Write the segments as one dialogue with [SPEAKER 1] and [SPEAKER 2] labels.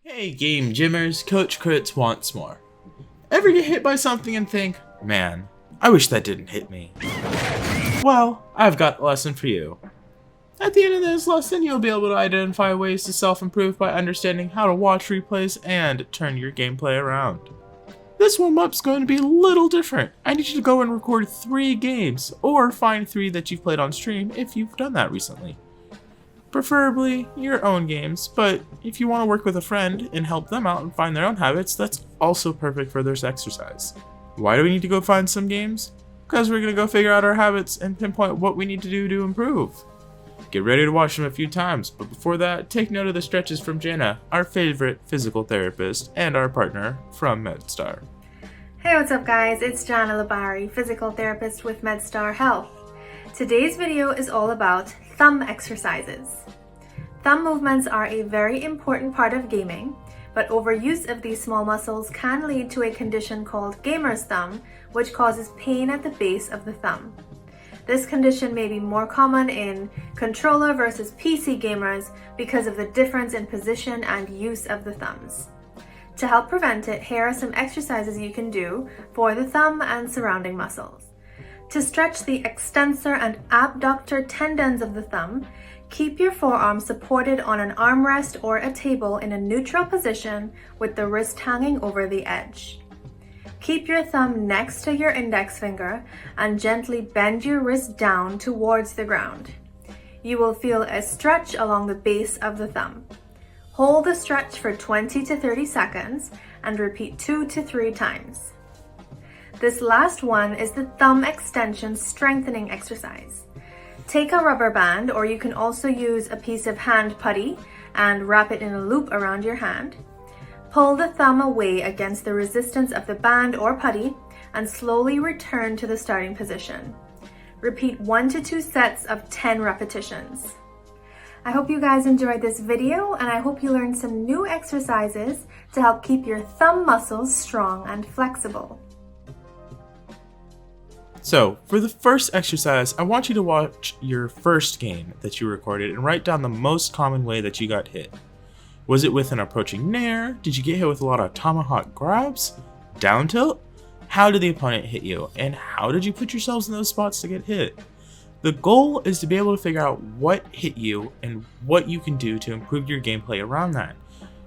[SPEAKER 1] Hey Game Jimmers, Coach Crits once more. Ever get hit by something and think, man, I wish that didn't hit me? Well, I've got a lesson for you. At the end of this lesson, you'll be able to identify ways to self-improve by understanding how to watch replays and turn your gameplay around. This warm-up's going to be a little different. I need you to go and record 3 games, or find 3 that you've played on stream if you've done that recently. Preferably your own games, but if you want to work with a friend and help them out and find their own habits, that's also perfect for this exercise. Why do we need to go find some games? Because we're going to go figure out our habits and pinpoint what we need to do to improve. Get ready to watch them a few times, but before that, take note of the stretches from Jana, our favorite physical therapist and our partner from MedStar.
[SPEAKER 2] Hey, what's up guys? It's Jana Labari, physical therapist with MedStar Health. Today's video is all about thumb exercises. Thumb movements are a very important part of gaming, but overuse of these small muscles can lead to a condition called gamer's thumb, which causes pain at the base of the thumb. This condition may be more common in controller versus PC gamers because of the difference in position and use of the thumbs. To help prevent it, here are some exercises you can do for the thumb and surrounding muscles. To stretch the extensor and abductor tendons of the thumb, keep your forearm supported on an armrest or a table in a neutral position with the wrist hanging over the edge. Keep your thumb next to your index finger and gently bend your wrist down towards the ground. You will feel a stretch along the base of the thumb. Hold the stretch for 20 to 30 seconds and repeat 2 to 3 times. This last one is the thumb extension strengthening exercise. Take a rubber band, or you can also use a piece of hand putty and wrap it in a loop around your hand. Pull the thumb away against the resistance of the band or putty and slowly return to the starting position. Repeat 1 to 2 sets of 10 repetitions. I hope you guys enjoyed this video, and I hope you learned some new exercises to help keep your thumb muscles strong and flexible.
[SPEAKER 1] So, for the first exercise, I want you to watch your first game that you recorded and write down the most common way that you got hit. Was it with an approaching nair? Did you get hit with a lot of tomahawk grabs? Down tilt? How did the opponent hit you? And how did you put yourselves in those spots to get hit? The goal is to be able to figure out what hit you and what you can do to improve your gameplay around that.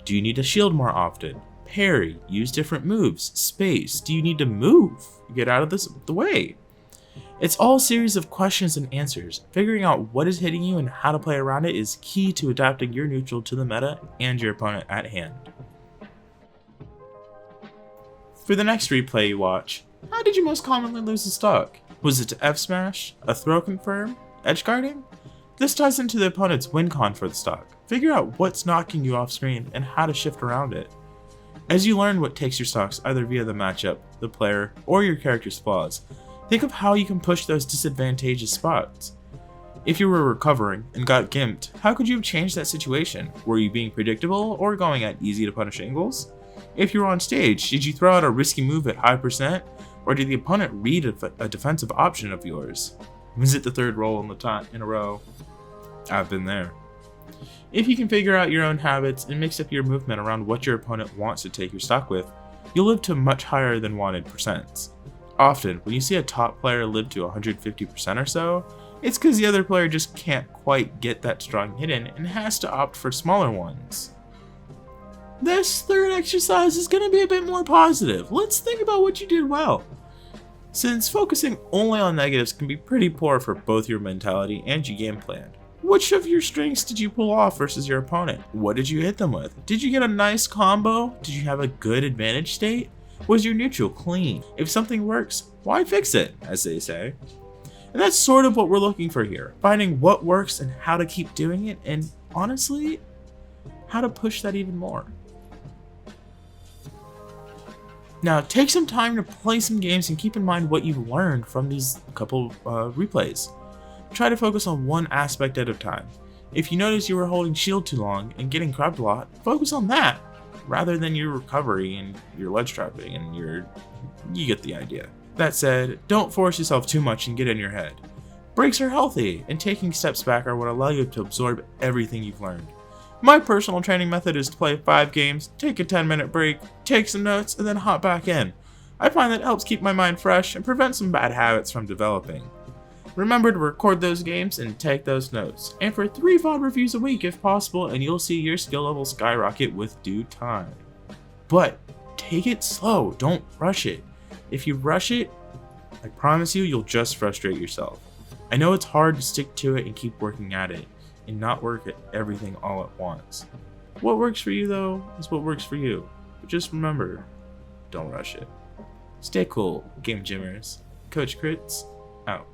[SPEAKER 1] Do you need to shield more often? Parry? Use different moves? Space? Do you need to move? Get out of the way? It's all a series of questions and answers. Figuring out what is hitting you and how to play around it is key to adapting your neutral to the meta and your opponent at hand. For the next replay you watch, how did you most commonly lose a stock? Was it to F smash, a throw confirm, edge guarding? This ties into the opponent's win con for the stock. Figure out what's knocking you off screen and how to shift around it. As you learn what takes your stocks either via the matchup, the player, or your character's flaws, think of how you can push those disadvantageous spots. If you were recovering and got gimped, how could you have changed that situation? Were you being predictable or going at easy to punish angles? If you were on stage, did you throw out a risky move at high percent? Or did the opponent read a defensive option of yours? Was it the third roll in a row? I've been there. If you can figure out your own habits and mix up your movement around what your opponent wants to take your stock with, you'll live to much higher than wanted percents. Often, when you see a top player live to 150% or so, it's because the other player just can't quite get that strong hit in and has to opt for smaller ones. This third exercise is going to be a bit more positive. Let's think about what you did well. Since focusing only on negatives can be pretty poor for both your mentality and your game plan, which of your strengths did you pull off versus your opponent? What did you hit them with? Did you get a nice combo? Did you have a good advantage state? Was your neutral clean? If something works, why fix it, as they say? And that's sort of what we're looking for here. Finding what works and how to keep doing it, and honestly, how to push that even more. Now, take some time to play some games and keep in mind what you've learned from these couple replays. Try to focus on one aspect at a time. If you notice you were holding shield too long and getting grabbed a lot, focus on that, rather than your recovery and your ledge trapping and you get the idea. That said, don't force yourself too much and get in your head. Breaks are healthy, and taking steps back are what allow you to absorb everything you've learned. My personal training method is to play 5 games, take a 10-minute break, take some notes, and then hop back in. I find that helps keep my mind fresh and prevent some bad habits from developing. Remember to record those games and take those notes. And for 3 VOD reviews a week if possible, and you'll see your skill level skyrocket with due time. But take it slow, don't rush it. If you rush it, I promise you'll just frustrate yourself. I know it's hard to stick to it and keep working at it, and not work at everything all at once. What works for you though, is what works for you. But just remember, don't rush it. Stay cool, Game Gymmers. Coach Crits, out.